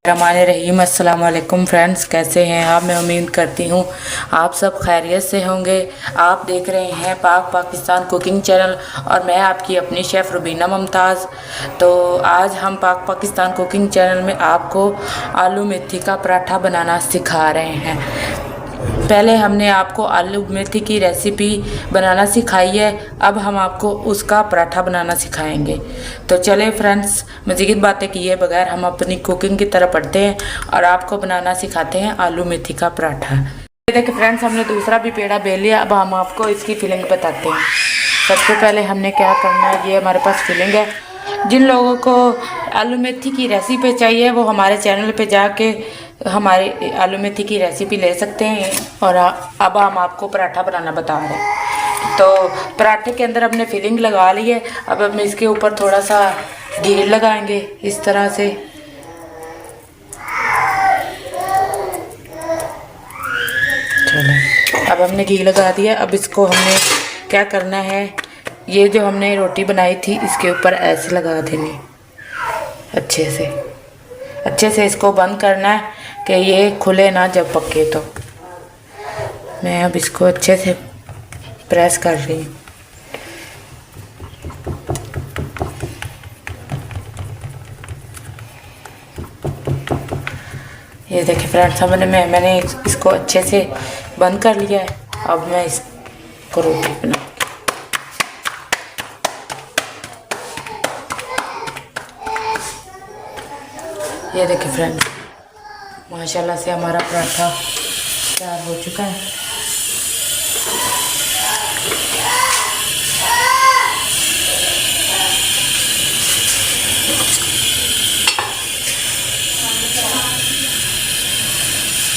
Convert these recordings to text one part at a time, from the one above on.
रहीम अस्सलाम वालेकुम फ्रेंड्स, कैसे हैं आप। मैं उम्मीद करती हूँ आप सब खैरियत से होंगे। आप देख रहे हैं पाकिस्तान कुकिंग चैनल और मैं आपकी अपनी शेफ़ रुबीना मुमताज़। तो आज हम पाकिस्तान कुकिंग चैनल में आपको आलू मेथी का पराठा बनाना सिखा रहे हैं। पहले हमने आपको आलू मेथी की रेसिपी बनाना सिखाई है, अब हम आपको उसका पराठा बनाना सिखाएंगे। तो चले फ्रेंड्स, मज़ीद बातें किए बगैर हम अपनी कुकिंग की तरफ बढ़ते हैं और आपको बनाना सिखाते हैं आलू मेथी का पराठा। देखिए फ्रेंड्स, हमने दूसरा भी पेड़ा बेल लिया। अब हम आपको इसकी फिलिंग बताते हैं। सबसे पहले हमने क्या करना है, ये हमारे पास फिलिंग है। जिन लोगों को आलू मेथी की रेसिपी चाहिए वो हमारे चैनल पे जाके हमारे आलू मेथी की रेसिपी ले सकते हैं। और अब हम आपको पराठा बनाना बता रहे हैं। तो पराठे के अंदर हमने फिलिंग लगा ली है। अब हम इसके ऊपर थोड़ा सा घी लगाएंगे इस तरह से। चलो, अब हमने घी लगा दिया। अब इसको हमने क्या करना है, ये जो हमने रोटी बनाई थी इसके ऊपर ऐसे लगा देनी अच्छे से इसको बंद करना है कि ये खुले ना जब पके। तो मैं अब इसको अच्छे से प्रेस कर रही हूँ। ये देखिए फ्रेंड्स, मैंने इसको अच्छे से बंद कर लिया है। अब मैं इसको रोटी बना, ये देखिए फ्रेंड्स, माशाल्लाह से हमारा पराठा तैयार हो चुका है।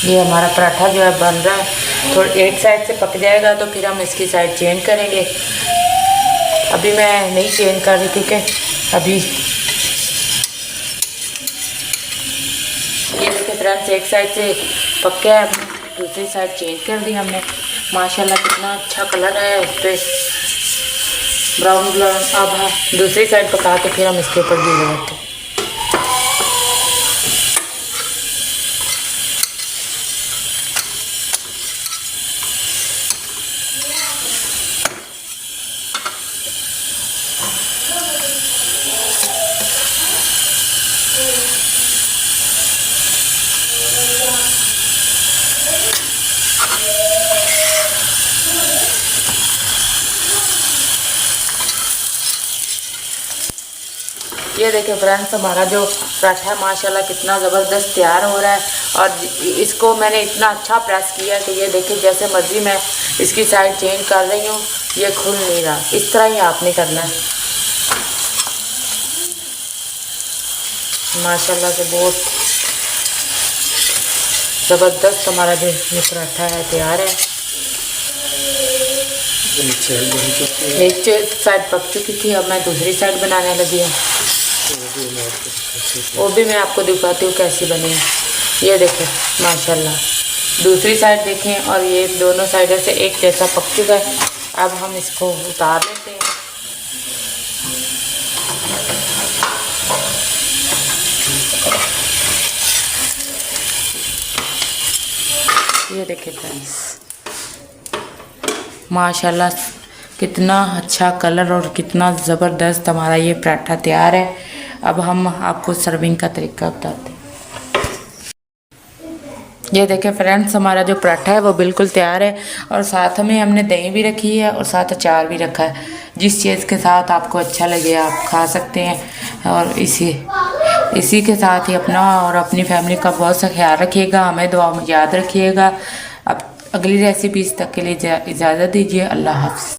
ये हमारा पराठा जो है बन रहा है। थोड़ा एक साइड से पक जाएगा तो फिर हम इसकी साइड चेंज करेंगे। अभी मैं नहीं चेंज कर रही क्योंकि अभी ये देखिए फ्रेंड्स, एक साइड से पक गया है, दूसरी साइड चेंज कर दी हमने। माशाल्लाह कितना अच्छा कलर है इस पर, ब्राउन ब्राउन। अब दूसरी साइड पका के फिर हम इसके ऊपर घी लगाते हैं। ये देखिए फ्रेंड्स, हमारा जो पराठा है माशाल्लाह कितना ज़बरदस्त तैयार हो रहा है। और इसको मैंने इतना अच्छा प्रेस किया कि ये देखिए जैसे मर्ज़ी मैं इसकी साइड चेंज कर रही हूँ, ये खुल नहीं रहा। इस तरह ही आपने करना है। माशाल्लाह से बहुत ज़बरदस्त हमारा जो ये पराठा है तैयार है। एक साइड पक चुकी थी, अब मैं दूसरी साइड बनाने लगी हूँ। वो भी मैं आपको दिखाती हूँ कैसी बनी है। ये देखें माशाल्लाह, दूसरी साइड देखें और ये दोनों साइडों से एक जैसा पक चुका है। अब हम इसको उतार लेते हैं। ये देखें फ्रेंड्स, माशाल्लाह कितना अच्छा कलर और कितना ज़बरदस्त हमारा ये पराठा तैयार है। अब हम आपको सर्विंग का तरीका बताते हैं। ये देखें फ्रेंड्स, हमारा जो पराठा है वो बिल्कुल तैयार है और साथ में हमने दही भी रखी है और साथ अचार भी रखा है। जिस चीज़ के साथ आपको अच्छा लगे आप खा सकते हैं। और इसी के साथ ही अपना और अपनी फैमिली का बहुत सा ख्याल रखिएगा। हमें दुआ में याद रखिएगा। अब अगली रेसिपीज़ तक के लिए इजाज़त दीजिए। अल्लाह हाफ़िज़।